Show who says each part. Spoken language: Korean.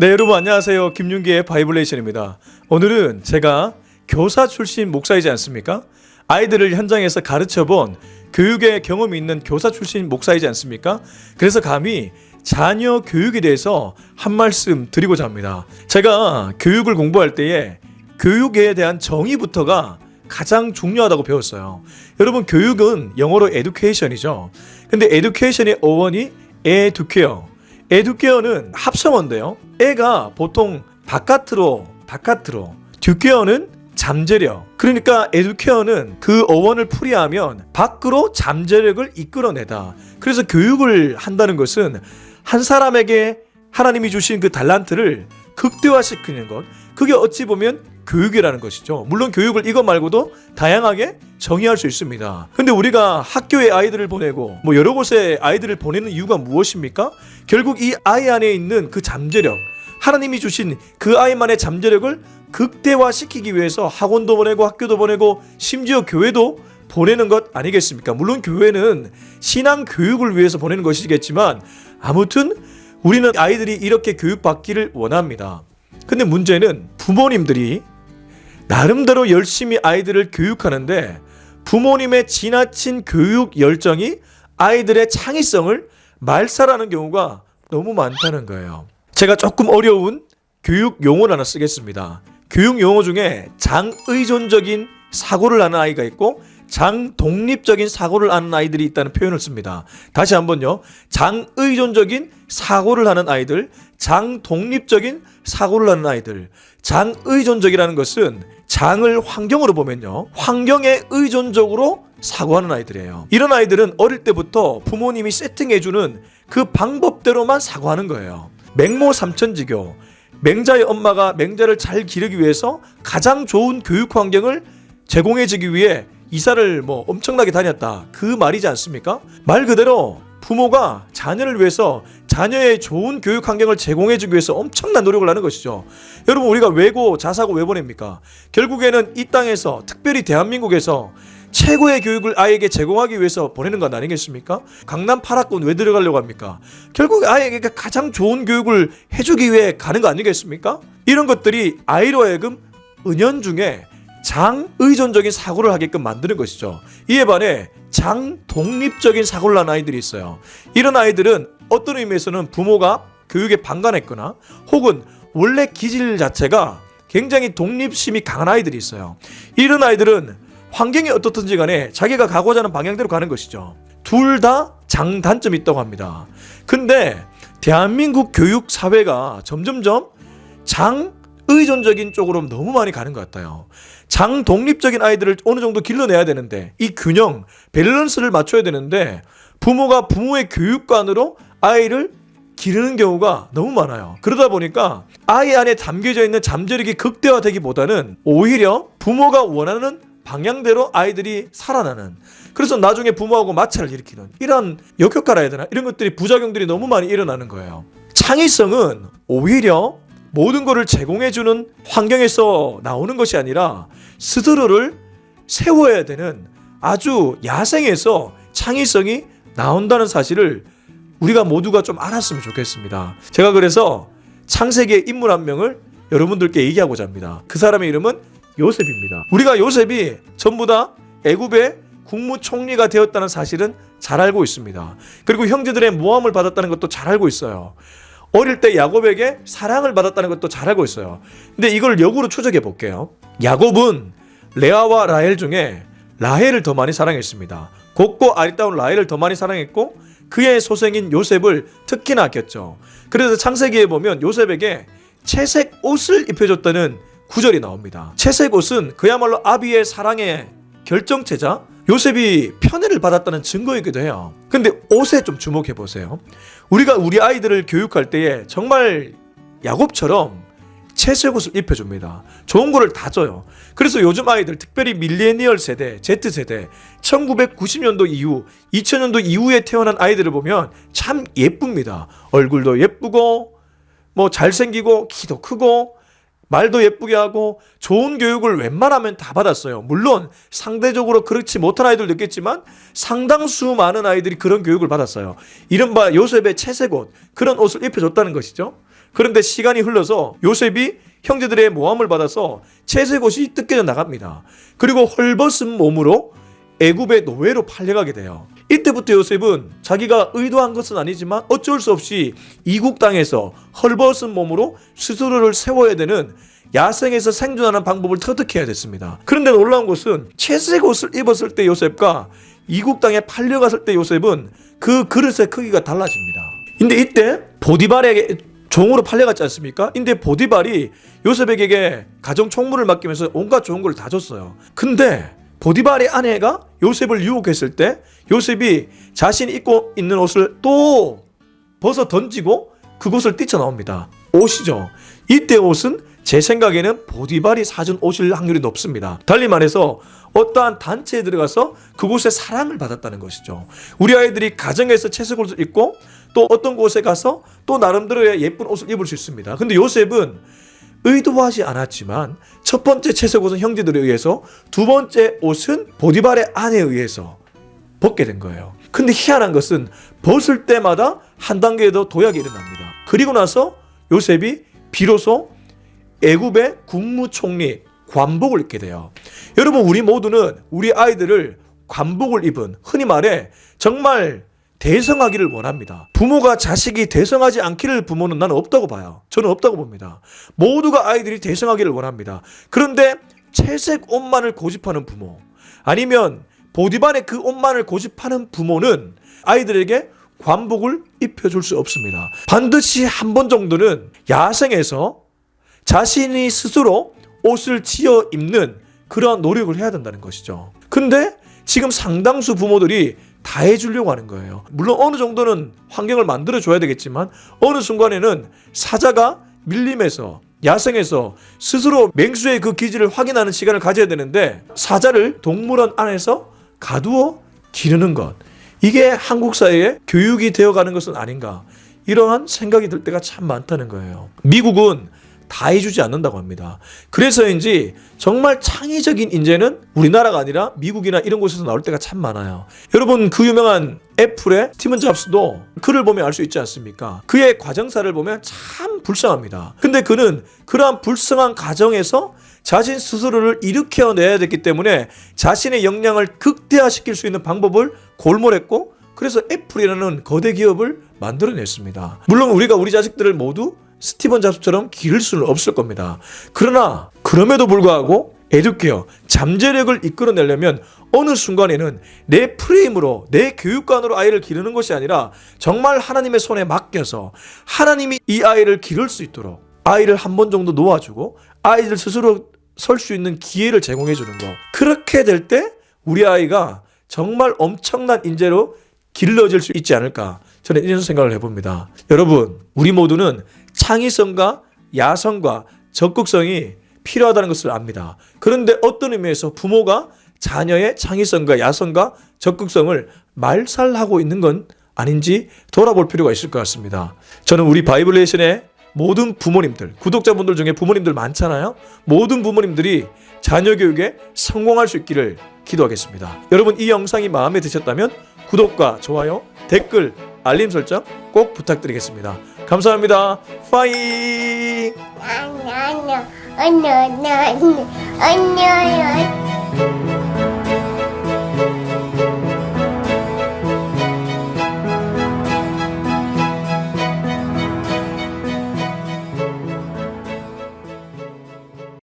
Speaker 1: 네, 여러분 안녕하세요. 김윤기의 바이블레이션입니다. 오늘은 제가 교사 출신 목사이지 않습니까? 아이들을 현장에서 가르쳐본 교육의 경험이 있는 교사 출신 목사이지 않습니까? 그래서 감히 자녀 교육에 대해서 한 말씀 드리고자 합니다. 제가 교육을 공부할 때에 교육에 대한 정의부터가 가장 중요하다고 배웠어요. 여러분, 교육은 영어로 education이죠. 근데 education의 어원이 educare. 에듀케어는 합성어인데요. 에가 보통 바깥으로, 듀케어는 잠재력. 그러니까 에듀케어는 그 어원을 풀이하면 밖으로 잠재력을 이끌어내다. 그래서 교육을 한다는 것은 한 사람에게 하나님이 주신 그 달란트를 극대화시키는 것. 그게 어찌 보면 교육이라는 것이죠. 물론 교육을 이것 말고도 다양하게 정의할 수 있습니다. 근데 우리가 학교에 아이들을 보내고 여러 곳에 아이들을 보내는 이유가 무엇입니까? 결국 이 아이 안에 있는 그 잠재력, 하나님이 주신 그 아이만의 잠재력을 극대화시키기 위해서 학원도 보내고 학교도 보내고 심지어 교회도 보내는 것 아니겠습니까? 물론 교회는 신앙 교육을 위해서 보내는 것이겠지만 아무튼 우리는 아이들이 이렇게 교육받기를 원합니다. 근데 문제는 부모님들이 나름대로 열심히 아이들을 교육하는데 부모님의 지나친 교육 열정이 아이들의 창의성을 말살하는 경우가 너무 많다는 거예요. 제가 조금 어려운 교육 용어를 하나 쓰겠습니다. 교육 용어 중에 장의존적인 사고를 하는 아이가 있고 장독립적인 사고를 하는 아이들이 있다는 표현을 씁니다. 다시 한번요. 장의존적인 사고를 하는 아이들, 장독립적인 사고를 하는 아이들. 장의존적이라는 것은 장을 환경으로 보면요, 환경에 의존적으로 사고하는 아이들이에요. 이런 아이들은 어릴 때부터 부모님이 세팅해주는 그 방법대로만 사고하는 거예요. 맹모 삼천지교, 맹자의 엄마가 맹자를 잘 기르기 위해서 가장 좋은 교육 환경을 제공해주기 위해 이사를 엄청나게 다녔다, 그 말이지 않습니까? 말 그대로 부모가 자녀를 위해서 자녀의 좋은 교육 환경을 제공해주기 위해서 엄청난 노력을 하는 것이죠. 여러분, 우리가 외고 자사고 왜 보냅니까? 결국에는 이 땅에서, 특별히 대한민국에서 최고의 교육을 아이에게 제공하기 위해서 보내는 건 아니겠습니까? 강남 8학군 왜 들어가려고 합니까? 결국 아이에게 가장 좋은 교육을 해주기 위해 가는 거 아니겠습니까? 이런 것들이 아이로 하여금 은연중에 장의존적인 사고를 하게끔 만드는 것이죠. 이에 반해 장독립적인 사고를 하는 아이들이 있어요. 이런 아이들은 어떤 의미에서는 부모가 교육에 방관했거나 혹은 원래 기질 자체가 굉장히 독립심이 강한 아이들이 있어요. 이런 아이들은 환경이 어떻든지 간에 자기가 가고자 하는 방향대로 가는 것이죠. 둘 다 장단점이 있다고 합니다. 근데 대한민국 교육 사회가 점점점 장의존적인 쪽으로 너무 많이 가는 것 같아요. 장독립적인 아이들을 어느 정도 길러내야 되는데, 이 균형, 밸런스를 맞춰야 되는데 부모가 부모의 교육관으로 아이를 기르는 경우가 너무 많아요. 그러다 보니까 아이 안에 담겨져 있는 잠재력이 극대화되기보다는 오히려 부모가 원하는 방향대로 아이들이 살아나는, 그래서 나중에 부모하고 마찰을 일으키는 이런 역효과라 해야 되나? 이런 것들이, 부작용들이 너무 많이 일어나는 거예요. 창의성은 오히려 모든 것을 제공해주는 환경에서 나오는 것이 아니라 스스로를 세워야 되는 아주 야생에서 창의성이 나온다는 사실을 우리가 모두가 좀 알았으면 좋겠습니다. 제가 그래서 창세기의 인물 한 명을 여러분들께 얘기하고자 합니다. 그 사람의 이름은 요셉입니다. 우리가 요셉이 전부 다 애굽의 국무총리가 되었다는 사실은 잘 알고 있습니다. 그리고 형제들의 모함을 받았다는 것도 잘 알고 있어요. 어릴 때 야곱에게 사랑을 받았다는 것도 잘 알고 있어요. 근데 이걸 역으로 추적해 볼게요. 야곱은 레아와 라헬 중에 라헬을 더 많이 사랑했습니다. 곱고 아리따운 라헬을 더 많이 사랑했고 그의 소생인 요셉을 특히나 아꼈죠. 그래서 창세기에 보면 요셉에게 채색 옷을 입혀줬다는 구절이 나옵니다. 채색 옷은 그야말로 아비의 사랑의 결정체자, 요셉이 편애를 받았다는 증거이기도 해요. 근데 옷에 좀 주목해 보세요. 우리가 우리 아이들을 교육할 때에 정말 야곱처럼 채색 옷을 입혀줍니다. 좋은 거를 다 줘요. 그래서 요즘 아이들, 특별히 밀레니얼 세대, Z세대, 1990년도 이후, 2000년도 이후에 태어난 아이들을 보면 참 예쁩니다. 얼굴도 예쁘고 잘생기고 키도 크고 말도 예쁘게 하고 좋은 교육을 웬만하면 다 받았어요. 물론 상대적으로 그렇지 못한 아이들도 있겠지만 상당수 많은 아이들이 그런 교육을 받았어요. 이른바 요셉의 채색 옷, 그런 옷을 입혀줬다는 것이죠. 그런데 시간이 흘러서 요셉이 형제들의 모함을 받아서 채색 옷이 뜯겨져 나갑니다. 그리고 헐벗은 몸으로 애굽의 노예로 팔려가게 돼요. 이때부터 요셉은 자기가 의도한 것은 아니지만 어쩔 수 없이 이국 땅에서 헐벗은 몸으로 스스로를 세워야 되는 야생에서 생존하는 방법을 터득해야 됐습니다. 그런데 놀라운 것은 채색 옷을 입었을 때 요셉과 이국 땅에 팔려갔을 때 요셉은 그 그릇의 크기가 달라집니다. 근데 이때 보디발에게 종으로 팔려갔지 않습니까? 근데 보디발이 요셉에게 가정 총무를 맡기면서 온갖 좋은 걸 다 줬어요. 근데 보디발의 아내가 요셉을 유혹했을 때 요셉이 자신이 입고 있는 옷을 또 벗어 던지고 그곳을 뛰쳐나옵니다. 옷이죠. 이때 옷은 제 생각에는 보디발이 사준 옷일 확률이 높습니다. 달리 말해서 어떠한 단체에 들어가서 그곳에 사랑을 받았다는 것이죠. 우리 아이들이 가정에서 채색 옷을 입고 또 어떤 곳에 가서 또 나름대로의 예쁜 옷을 입을 수 있습니다. 근데 요셉은 의도하지 않았지만 첫 번째 채색 옷은 형제들에 의해서, 두 번째 옷은 보디발의 아내에 의해서 벗게 된 거예요. 근데 희한한 것은 벗을 때마다 한 단계 더 도약이 일어납니다. 그리고 나서 요셉이 비로소 애굽의 국무총리 관복을 입게 돼요. 여러분, 우리 모두는 우리 아이들을 관복을 입은, 흔히 말해 정말 대성하기를 원합니다. 부모가 자식이 대성하지 않기를 부모는 나는 없다고 봐요. 저는 없다고 봅니다. 모두가 아이들이 대성하기를 원합니다. 그런데 채색 옷만을 고집하는 부모, 아니면 보디발의 그 옷만을 고집하는 부모는 아이들에게 관복을 입혀줄 수 없습니다. 반드시 한 번 정도는 야생에서 자신이 스스로 옷을 지어 입는 그러한 노력을 해야 된다는 것이죠. 근데 지금 상당수 부모들이 다 해주려고 하는 거예요. 물론 어느 정도는 환경을 만들어줘야 되겠지만 어느 순간에는 사자가 밀림에서, 야생에서 스스로 맹수의 그 기질을 확인하는 시간을 가져야 되는데 사자를 동물원 안에서 가두어 기르는 것, 이게 한국 사회의 교육이 되어가는 것은 아닌가, 이러한 생각이 들 때가 참 많다는 거예요. 미국은 다 해주지 않는다고 합니다. 그래서인지 정말 창의적인 인재는 우리나라가 아니라 미국이나 이런 곳에서 나올 때가 참 많아요. 여러분, 그 유명한 애플의 스티븐 잡스도 글을 보면 알 수 있지 않습니까? 그의 과정사를 보면 참 불쌍합니다. 근데 그는 그러한 불쌍한 가정에서 자신 스스로를 일으켜내야 됐기 때문에 자신의 역량을 극대화시킬 수 있는 방법을 골몰했고, 그래서 애플이라는 거대 기업을 만들어냈습니다. 물론 우리가 우리 자식들을 모두 스티븐 잡스처럼 기를 수는 없을 겁니다. 그러나 그럼에도 불구하고 에듀케어, 잠재력을 이끌어내려면 어느 순간에는 내 프레임으로, 내 교육관으로 아이를 기르는 것이 아니라 정말 하나님의 손에 맡겨서 하나님이 이 아이를 기를 수 있도록 아이를 한 번 정도 놓아주고 아이들 스스로 설 수 있는 기회를 제공해 주는 거. 그렇게 될 때 우리 아이가 정말 엄청난 인재로 길러질 수 있지 않을까, 저는 이런 생각을 해봅니다. 여러분, 우리 모두는 창의성과 야성과 적극성이 필요하다는 것을 압니다. 그런데 어떤 의미에서 부모가 자녀의 창의성과 야성과 적극성을 말살하고 있는 건 아닌지 돌아볼 필요가 있을 것 같습니다. 저는 우리 바이블레이션의 모든 부모님들, 구독자분들 중에 부모님들 많잖아요. 모든 부모님들이 자녀 교육에 성공할 수 있기를 기도하겠습니다. 여러분, 이 영상이 마음에 드셨다면 구독과 좋아요, 댓글, 알림 설정 꼭 부탁드리겠습니다. 감사합니다. 파이.
Speaker 2: 안녕.